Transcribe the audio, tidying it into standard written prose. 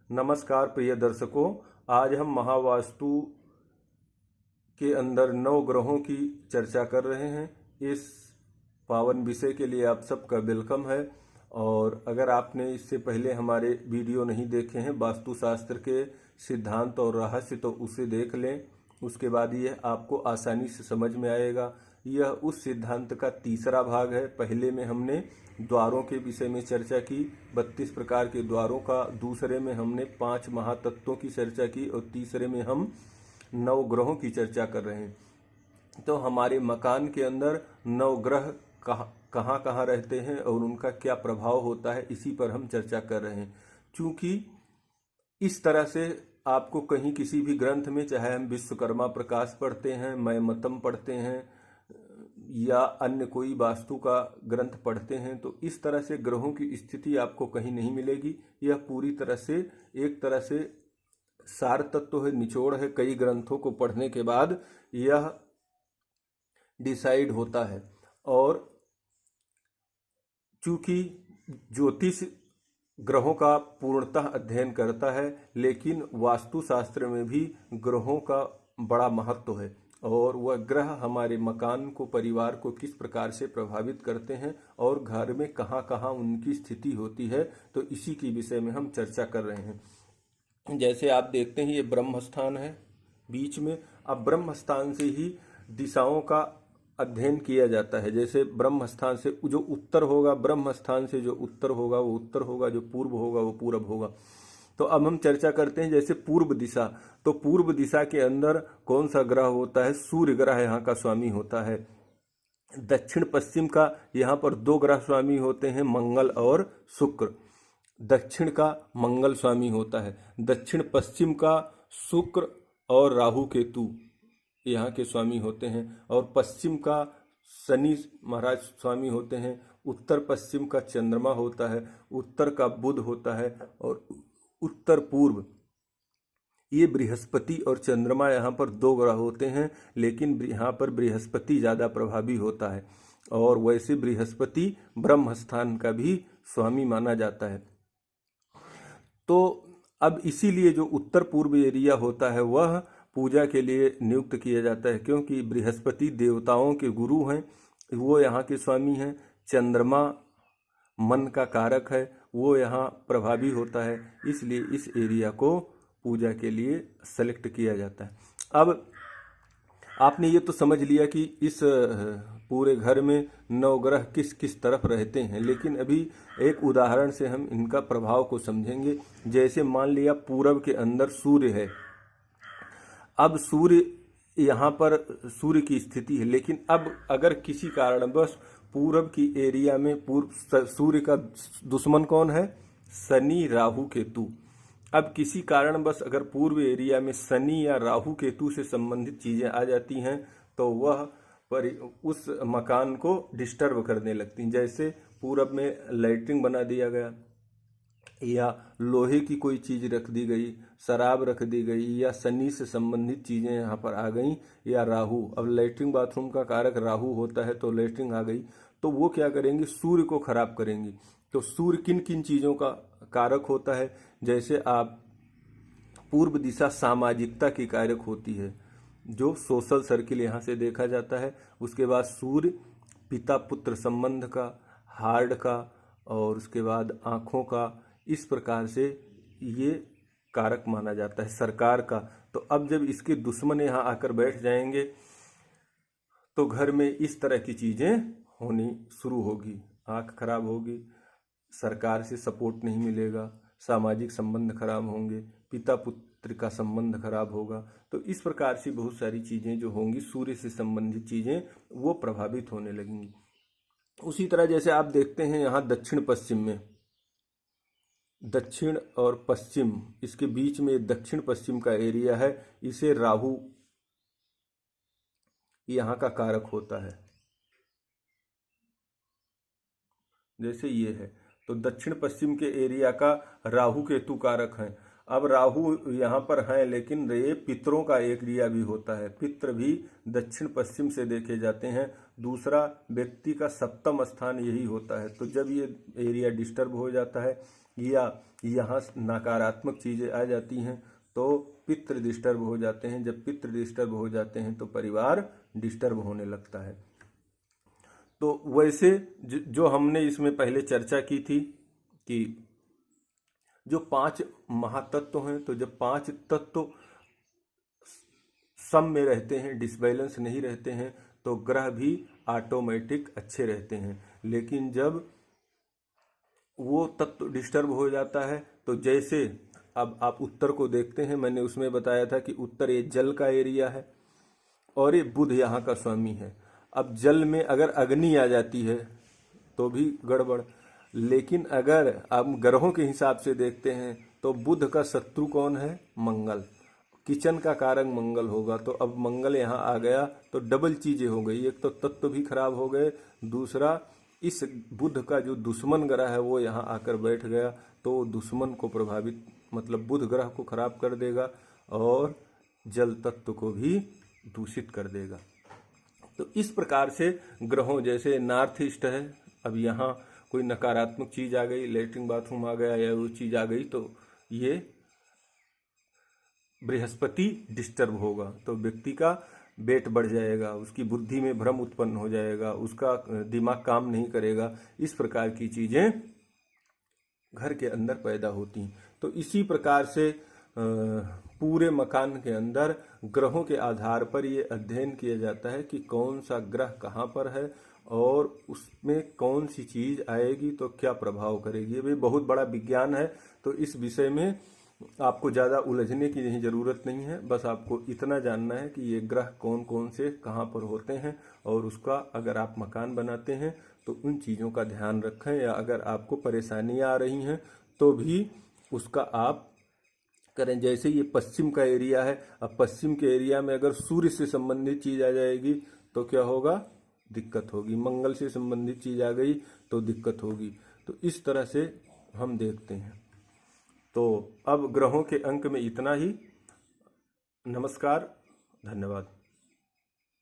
नमस्कार प्रिय दर्शकों, आज हम महावास्तु के अंदर 9 ग्रहों की चर्चा कर रहे हैं। इस पावन विषय के लिए आप सबका वेलकम है। और अगर आपने इससे पहले हमारे वीडियो नहीं देखे हैं वास्तुशास्त्र के सिद्धांत और रहस्य, तो उसे देख लें। उसके बाद यह आपको आसानी से समझ में आएगा। यह उस सिद्धांत का तीसरा भाग है। पहले में हमने द्वारों के विषय में चर्चा की, 32 प्रकार के द्वारों का। दूसरे में हमने 5 महातत्वों की चर्चा की और तीसरे में हम 9 ग्रहों की चर्चा कर रहे हैं। तो हमारे मकान के अंदर 9 ग्रह कहाँ कहाँ रहते हैं और उनका क्या प्रभाव होता है, इसी पर हम चर्चा कर रहे हैं। चूंकि इस तरह से आपको कहीं किसी भी ग्रंथ में, चाहे हम विश्वकर्मा प्रकाश पढ़ते हैं, मयमतम पढ़ते हैं या अन्य कोई वास्तु का ग्रंथ पढ़ते हैं, तो इस तरह से ग्रहों की स्थिति आपको कहीं नहीं मिलेगी। यह पूरी तरह से एक तरह से सार तत्व है, निचोड़ है। कई ग्रंथों को पढ़ने के बाद यह डिसाइड होता है। और चूंकि ज्योतिष ग्रहों का पूर्णतः अध्ययन करता है, लेकिन वास्तुशास्त्र में भी ग्रहों का बड़ा महत्व है और वह ग्रह हमारे मकान को, परिवार को किस प्रकार से प्रभावित करते हैं और घर में कहाँ कहाँ उनकी स्थिति होती है, तो इसी की विषय में हम चर्चा कर रहे हैं। जैसे आप देखते हैं, ये ब्रह्म स्थान है बीच में। अब ब्रह्म स्थान से ही दिशाओं का अध्ययन किया जाता है। जैसे ब्रह्म स्थान से जो उत्तर होगा, ब्रह्म स्थान से जो उत्तर होगा वो उत्तर होगा, जो पूर्व होगा वो पूर्व होगा। तो अब हम चर्चा करते हैं जैसे पूर्व दिशा। तो पूर्व दिशा के अंदर कौन सा ग्रह होता है? सूर्य ग्रह यहाँ का स्वामी होता है। दक्षिण पश्चिम का यहाँ पर 2 ग्रह स्वामी होते हैं, मंगल और शुक्र। दक्षिण का मंगल स्वामी होता है, दक्षिण पश्चिम का शुक्र और राहु केतु यहाँ के स्वामी होते हैं, और पश्चिम का शनि महाराज स्वामी होते हैं। उत्तर पश्चिम का चंद्रमा होता है, उत्तर का बुध होता है, और उत्तर पूर्व ये बृहस्पति और चंद्रमा यहाँ पर 2 ग्रह होते हैं। लेकिन यहाँ पर बृहस्पति ज़्यादा प्रभावी होता है, और वैसे बृहस्पति ब्रह्म स्थान का भी स्वामी माना जाता है। तो अब इसीलिए जो उत्तर पूर्व एरिया होता है वह पूजा के लिए नियुक्त किया जाता है, क्योंकि बृहस्पति देवताओं के गुरु हैं, वो यहाँ के स्वामी हैं। चंद्रमा मन का कारक है, वो यहाँ प्रभावी होता है, इसलिए इस एरिया को पूजा के लिए सेलेक्ट किया जाता है। अब आपने ये तो समझ लिया कि इस पूरे घर में 9 ग्रह किस किस तरफ रहते हैं, लेकिन अभी एक उदाहरण से हम इनका प्रभाव को समझेंगे। जैसे मान लिया पूरब के अंदर सूर्य है। अब सूर्य, यहाँ पर सूर्य की स्थिति है, लेकिन अब अगर किसी कारणवश पूरब की एरिया में सूर्य का दुश्मन कौन है? शनि, राहु, केतु। अब किसी कारणवश अगर पूर्व एरिया में शनि या राहु केतु से संबंधित चीजें आ जाती हैं, तो वह उस मकान को डिस्टर्ब करने लगती हैं। जैसे पूरब में लैट्रिन बना दिया गया, या लोहे की कोई चीज रख दी गई, शराब रख दी गई, या शनि से संबंधित चीजें यहाँ पर आ गई, या राहु। अब लैट्रिन बाथरूम का कारक राहु होता है, तो लैट्रिन आ गई, तो वो क्या करेंगे? सूर्य को खराब करेंगी। तो सूर्य किन किन चीजों का कारक होता है? जैसे आप पूर्व दिशा सामाजिकता की कारक होती है, जो सोशल सर्किल यहाँ से देखा जाता है। उसके बाद सूर्य पिता पुत्र संबंध का, हार्ट का, और उसके बाद आँखों का, इस प्रकार से ये कारक माना जाता है सरकार का। तो अब जब इसके दुश्मन यहाँ आकर बैठ जाएंगे, तो घर में इस तरह की चीज़ें होनी शुरू होगी। आँख खराब होगी, सरकार से सपोर्ट नहीं मिलेगा, सामाजिक संबंध खराब होंगे, पिता पुत्र का संबंध खराब होगा। तो इस प्रकार से बहुत सारी चीज़ें जो होंगी, सूर्य से संबंधित चीज़ें, वो प्रभावित होने लगेंगी। उसी तरह जैसे आप देखते हैं यहाँ दक्षिण पश्चिम में, दक्षिण और पश्चिम, इसके बीच में दक्षिण पश्चिम का एरिया है, इसे राहु यहाँ का कारक होता है। जैसे ये है, तो दक्षिण पश्चिम के एरिया का राहु केतु कारक है। अब राहु यहाँ पर हैं, लेकिन ये पितरों का एरिया भी होता है। पित्र भी दक्षिण पश्चिम से देखे जाते हैं। दूसरा व्यक्ति का 7वां स्थान यही होता है। तो जब ये एरिया डिस्टर्ब हो जाता है, या यहाँ नकारात्मक चीज़ें आ जाती हैं तो पितृ डिस्टर्ब हो जाते हैं। जब पितृ डिस्टर्ब हो जाते हैं तो परिवार डिस्टर्ब होने लगता है। तो वैसे जो हमने इसमें पहले चर्चा की थी कि जो 5 महातत्व हैं, तो जब 5 तत्व सम में रहते हैं, डिसबैलेंस नहीं रहते हैं, तो ग्रह भी ऑटोमेटिक अच्छे रहते हैं। लेकिन जब वो तत्व डिस्टर्ब हो जाता है तो जैसे अब आप उत्तर को देखते हैं, मैंने उसमें बताया था कि उत्तर ये जल का एरिया है और ये बुध यहाँ का स्वामी है। अब जल में अगर अग्नि आ जाती है तो भी गड़बड़। लेकिन अगर आप ग्रहों के हिसाब से देखते हैं तो बुध का शत्रु कौन है? मंगल। किचन का कारक मंगल होगा, तो अब मंगल यहाँ आ गया तो डबल चीजें हो गई। एक तो तत्व भी खराब हो गए, दूसरा इस बुध का जो दुश्मन ग्रह है वो यहाँ आकर बैठ गया तो दुश्मन को प्रभावित, मतलब बुध ग्रह को खराब कर देगा और जल तत्व को भी दूषित कर देगा। तो इस प्रकार से ग्रहों, जैसे नॉर्थ ईस्ट है, अब यहाँ कोई नकारात्मक चीज आ गई, लेटरिन बाथरूम आ गया या वो चीज आ गई, तो ये बृहस्पति डिस्टर्ब होगा तो व्यक्ति का वेट बढ़ जाएगा, उसकी बुद्धि में भ्रम उत्पन्न हो जाएगा, उसका दिमाग काम नहीं करेगा। इस प्रकार की चीजें घर के अंदर पैदा होती हैं। तो इसी प्रकार से पूरे मकान के अंदर ग्रहों के आधार पर ये अध्ययन किया जाता है कि कौन सा ग्रह कहाँ पर है और उसमें कौन सी चीज आएगी तो क्या प्रभाव करेगी। ये भी बहुत बड़ा विज्ञान है, तो इस विषय में आपको ज़्यादा उलझने की नहीं ज़रूरत नहीं है। बस आपको इतना जानना है कि ये ग्रह कौन कौन से कहाँ पर होते हैं और उसका अगर आप मकान बनाते हैं तो उन चीज़ों का ध्यान रखें, या अगर आपको परेशानियाँ आ रही हैं तो भी उसका आप करें। जैसे ये पश्चिम का एरिया है, अब पश्चिम के एरिया में अगर सूर्य से संबंधित चीज़ आ जाएगी तो क्या होगा? दिक्कत होगी। मंगल से संबंधित चीज़ आ गई तो दिक्कत होगी। तो इस तरह से हम देखते हैं। तो अब ग्रहों के अंक में इतना ही। नमस्कार, धन्यवाद।